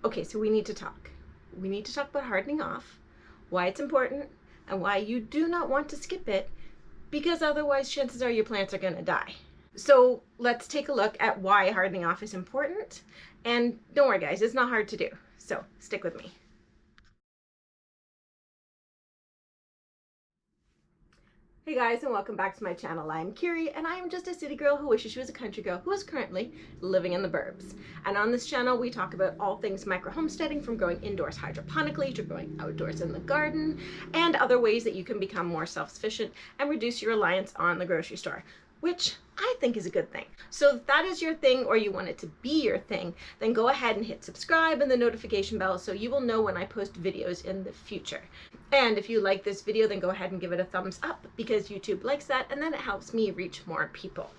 Okay, so we need to talk. We need to talk about hardening off, why it's important, and why you do not want to skip it, because otherwise chances are your plants are going to die. So let's take a look at why hardening off is important. And don't worry guys, it's not hard to do. So stick with me. Hey guys, and welcome back to my channel. I'm Kiri, and I am just a city girl who wishes she was a country girl who is currently living in the burbs. And on this channel, we talk about all things micro homesteading, from growing indoors hydroponically to growing outdoors in the garden, and other ways that you can become more self-sufficient and reduce your reliance on the grocery store, which I think is a good thing. So if that is your thing, or you want it to be your thing, then go ahead and hit subscribe and the notification bell so you will know when I post videos in the future. And if you like this video, then go ahead and give it a thumbs up, because YouTube likes that, and then it helps me reach more people.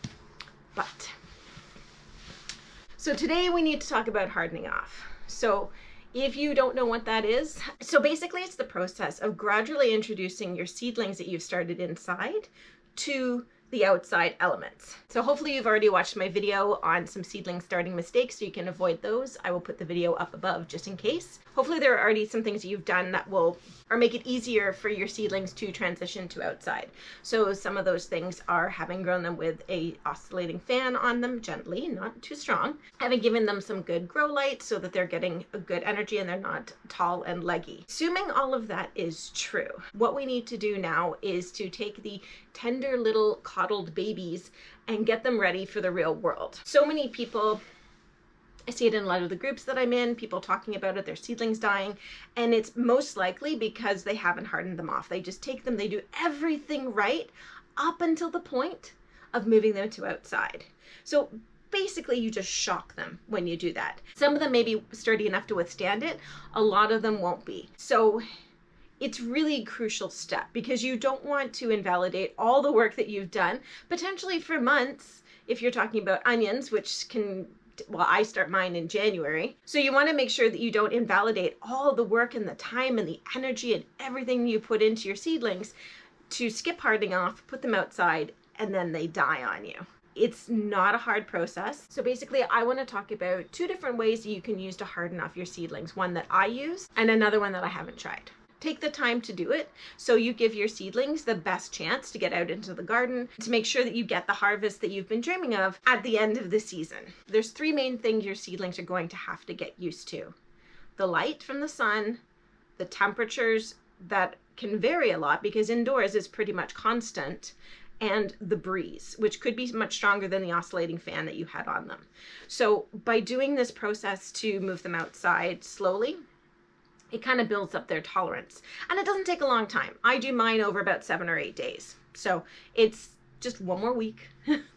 So today we need to talk about hardening off. So if you don't know what that is, so basically it's the process of gradually introducing your seedlings that you've started inside to the outside elements. So hopefully you've already watched my video on some seedling starting mistakes, so you can avoid those. I will put the video up above just in case. Hopefully there are already some things that you've done that will make it easier for your seedlings to transition to outside. So some of those things are having grown them with a oscillating fan on them gently, not too strong, having given them some good grow light so that they're getting a good energy and they're not tall and leggy. Assuming all of that is true, what we need to do now is to take the tender little coddled babies and get them ready for the real world. So many people, I see it in a lot of the groups that I'm in, people talking about it, their seedlings dying, and it's most likely because they haven't hardened them off. They just take them, they do everything right up until the point of moving them to outside. So basically you just shock them when you do that. Some of them may be sturdy enough to withstand it, a lot of them won't be. So it's really a crucial step, because you don't want to invalidate all the work that you've done, potentially for months, if you're talking about onions, which can, well, I start mine in January. So you want to make sure that you don't invalidate all the work and the time and the energy and everything you put into your seedlings to skip hardening off, put them outside, and then they die on you. It's not a hard process. So basically I want to talk about two different ways that you can use to harden off your seedlings. One that I use and another one that I haven't tried. Take the time to do it so you give your seedlings the best chance to get out into the garden, to make sure that you get the harvest that you've been dreaming of at the end of the season. There's three main things your seedlings are going to have to get used to: the light from the sun, the temperatures that can vary a lot because indoors is pretty much constant, and the breeze, which could be much stronger than the oscillating fan that you had on them. So by doing this process to move them outside slowly, it kind of builds up their tolerance. And it doesn't take a long time. I do mine over about 7 or 8 days. So it's just one more week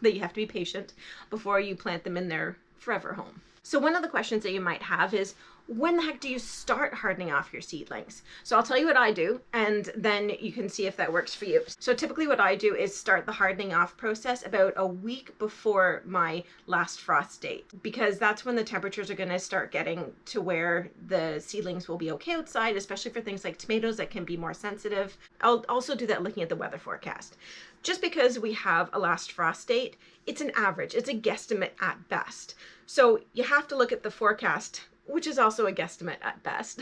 that you have to be patient before you plant them in their forever home. So one of the questions that you might have is, when the heck do you start hardening off your seedlings? So I'll tell you what I do, and then you can see if that works for you. So typically what I do is start the hardening off process about a week before my last frost date, because that's when the temperatures are going to start getting to where the seedlings will be okay outside, especially for things like tomatoes that can be more sensitive. I'll also do that looking at the weather forecast. Just because we have a last frost date, it's an average, it's a guesstimate at best. So you have to look at the forecast, which is also a guesstimate at best,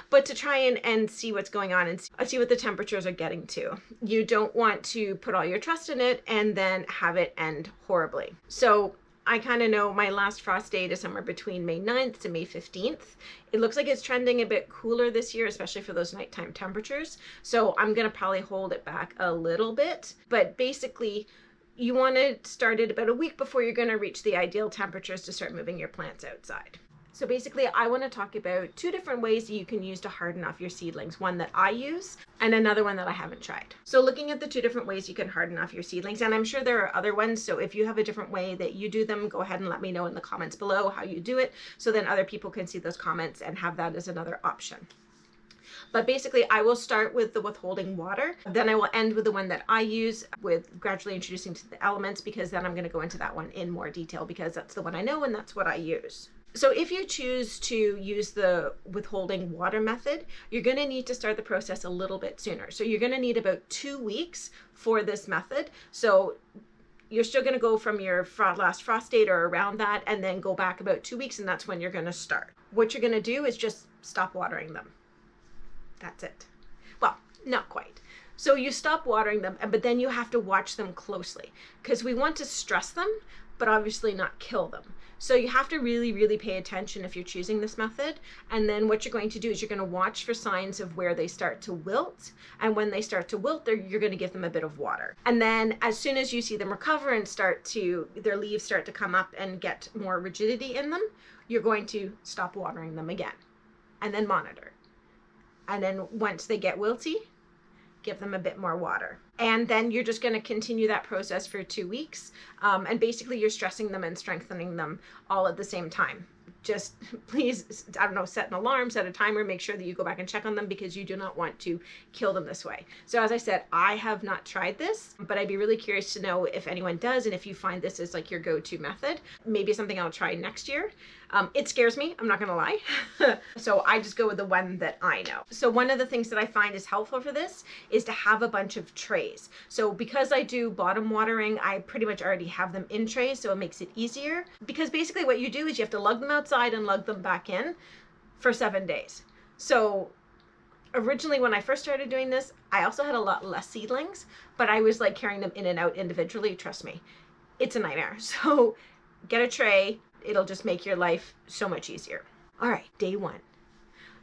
but to try and see what's going on and see what the temperatures are getting to. You don't want to put all your trust in it and then have it end horribly. So I kind of know my last frost date is somewhere between May 9th to May 15th. It looks like it's trending a bit cooler this year, especially for those nighttime temperatures. So I'm going to probably hold it back a little bit, but basically you want to start it about a week before you're going to reach the ideal temperatures to start moving your plants outside. So basically I want to talk about two different ways that you can use to harden off your seedlings. One that I use and another one that I haven't tried. So looking at the two different ways you can harden off your seedlings, and I'm sure there are other ones, so if you have a different way that you do them, go ahead and let me know in the comments below how you do it, so then other people can see those comments and have that as another option. But basically I will start with the withholding water, then I will end with the one that I use with gradually introducing to the elements, because then I'm going to go into that one in more detail because that's the one I know and that's what I use. So if you choose to use the withholding water method, you're going to need to start the process a little bit sooner. So you're going to need about 2 weeks for this method. So you're still going to go from your last frost date or around that, and then go back about 2 weeks, and that's when you're going to start. What you're going to do is just stop watering them. That's it. Well, not quite. So you stop watering them, but then you have to watch them closely, because we want to stress them, but obviously not kill them. So you have to really, really pay attention if you're choosing this method. And then what you're going to do is you're going to watch for signs of where they start to wilt. And when they start to wilt, you're going to give them a bit of water. And then as soon as you see them recover and their leaves start to come up and get more rigidity in them, you're going to stop watering them again and then monitor. And then once they get wilty, give them a bit more water. And then you're just going to continue that process for 2 weeks. And basically you're stressing them and strengthening them all at the same time. Just please, I don't know, set an alarm, set a timer, make sure that you go back and check on them, because you do not want to kill them this way. So as I said, I have not tried this, but I'd be really curious to know if anyone does, and if you find this is like your go-to method. Maybe something I'll try next year. It scares me, I'm not gonna lie. So I just go with the one that I know. So one of the things that I find is helpful for this is to have a bunch of trays. So because I do bottom watering, I pretty much already have them in trays, so it makes it easier. Because basically what you do is you have to lug them outside and lug them back in for 7 days. So originally when I first started doing this, I also had a lot less seedlings, but I was like carrying them in and out individually. Trust me, it's a nightmare. So get a tray. It'll just make your life so much easier. All right, day 1.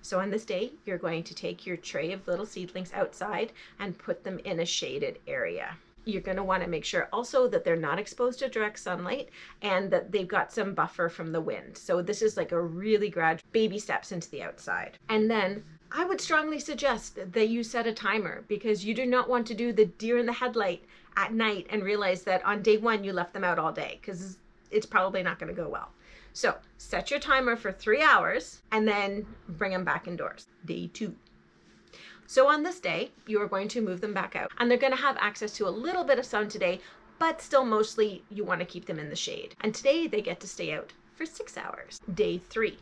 So on this day, you're going to take your tray of little seedlings outside and put them in a shaded area. You're going to want to make sure also that they're not exposed to direct sunlight and that they've got some buffer from the wind. So this is like a really gradual baby steps into the outside. And then I would strongly suggest that you set a timer, because you do not want to do the deer in the headlight at night and realize that on day 1 you left them out all day, because it's probably not going to go well. So set your timer for 3 hours and then bring them back indoors. Day 2. So on this day, you are going to move them back out, and they're going to have access to a little bit of sun today, but still mostly you want to keep them in the shade. And today they get to stay out for 6 hours. Day 3.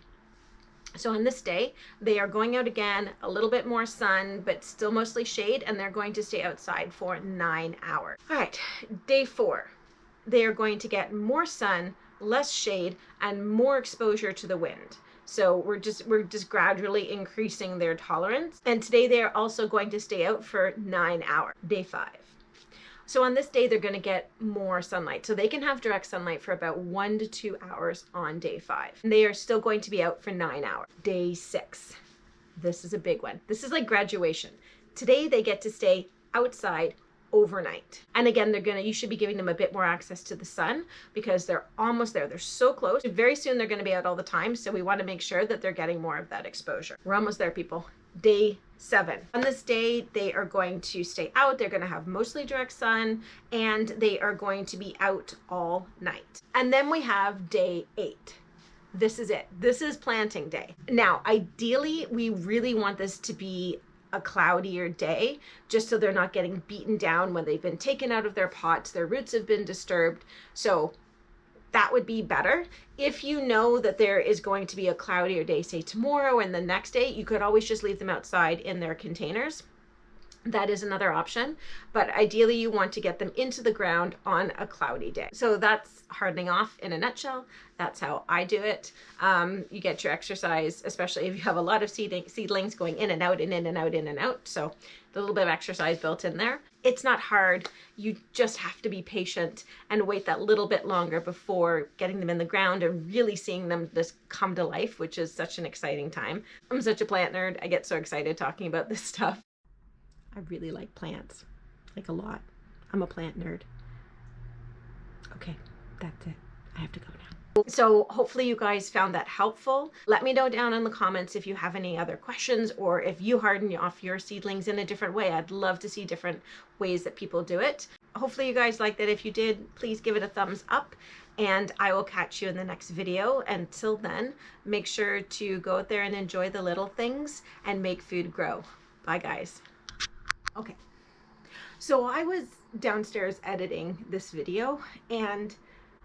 So on this day, they are going out again, a little bit more sun, but still mostly shade, and they're going to stay outside for 9 hours. All right, day 4. They are going to get more sun, less shade, and more exposure to the wind. So we're just gradually increasing their tolerance. And today they are also going to stay out for 9 hours. Day 5. So on this day, they're going to get more sunlight. So they can have direct sunlight for about 1 to 2 hours on day 5. And they are still going to be out for 9 hours. Day 6. This is a big one. This is like graduation. Today they get to stay outside overnight. And again, you should be giving them a bit more access to the sun, because they're almost there. They're so close. Very soon they're going to be out all the time. So we want to make sure that they're getting more of that exposure. We're almost there, people. Day 7. On this day, they are going to stay out. They're going to have mostly direct sun, and they are going to be out all night. And then we have day 8. This is it. This is planting day. Now, ideally, we really want this to be a cloudier day, just so they're not getting beaten down when they've been taken out of their pots, their roots have been disturbed. So that would be better. If you know that there is going to be a cloudier day, say tomorrow and the next day, you could always just leave them outside in their containers. That is another option, but ideally you want to get them into the ground on a cloudy day. So that's hardening off in a nutshell. That's how I do it. You get your exercise, especially if you have a lot of seedlings going in and out and in and out, in and out. So a little bit of exercise built in there. It's not hard. You just have to be patient and wait that little bit longer before getting them in the ground and really seeing them just come to life, which is such an exciting time. I'm such a plant nerd. I get so excited talking about this stuff. I really like plants, like a lot. I'm a plant nerd. Okay, that's it. I have to go now. So hopefully you guys found that helpful. Let me know down in the comments if you have any other questions, or if you harden off your seedlings in a different way. I'd love to see different ways that people do it. Hopefully you guys liked it. If you did, please give it a thumbs up, and I will catch you in the next video. Until then, make sure to go out there and enjoy the little things and make food grow. Bye guys. Okay, so I was downstairs editing this video, and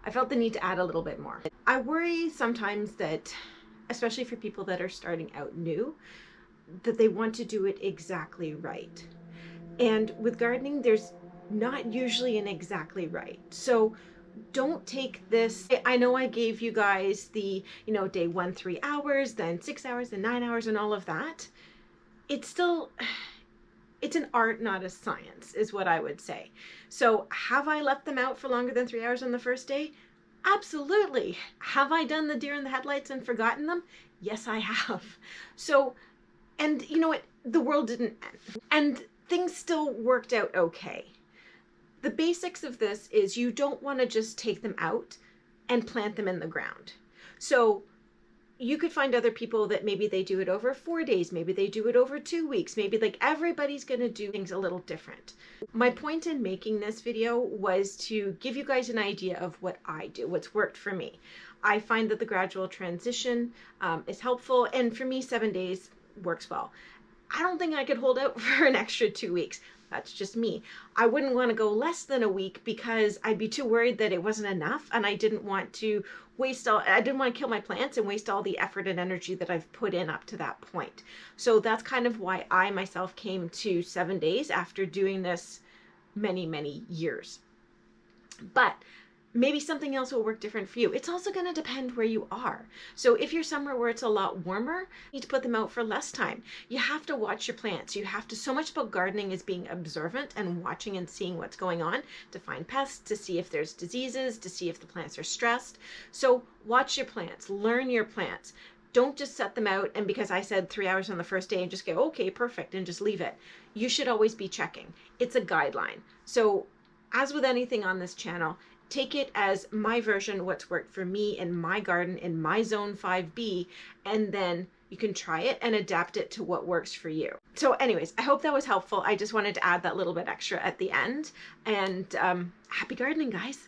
I felt the need to add a little bit more. I worry sometimes that, especially for people that are starting out new, that they want to do it exactly right. And with gardening, there's not usually an exactly right. So don't take this. I know I gave you guys the, day 1, 3 hours, then 6 hours, then 9 hours, and all of that. It's still, it's an art, not a science, is what I would say. So have I left them out for longer than 3 hours on the first day? Absolutely. Have I done the deer in the headlights and forgotten them? Yes, I have. So, and you know what? The world didn't end. And things still worked out okay. The basics of this is you don't want to just take them out and plant them in the ground. So you could find other people that maybe they do it over 4 days, maybe they do it over 2 weeks, maybe like everybody's going to do things a little different. My point in making this video was to give you guys an idea of what I do, what's worked for me. I find that the gradual transition is helpful, and for me 7 days works well. I don't think I could hold out for an extra 2 weeks. That's just me. I wouldn't want to go less than a week because I'd be too worried that it wasn't enough, and I didn't want to I didn't want to kill my plants and waste all the effort and energy that I've put in up to that point. So that's kind of why I myself came to 7 days after doing this many, many years. But maybe something else will work different for you. It's also going to depend where you are. So if you're somewhere where it's a lot warmer, you need to put them out for less time. You have to watch your plants. You have to, so much about gardening is being observant and watching and seeing what's going on to find pests, to see if there's diseases, to see if the plants are stressed. So watch your plants, learn your plants. Don't just set them out and because I said 3 hours on the first day and just go, okay, perfect, and just leave it. You should always be checking. It's a guideline. So as with anything on this channel, take it as my version, what's worked for me in my garden, in my zone 5B, and then you can try it and adapt it to what works for you. So anyways, I hope that was helpful. I just wanted to add that little bit extra at the end, and happy gardening, guys.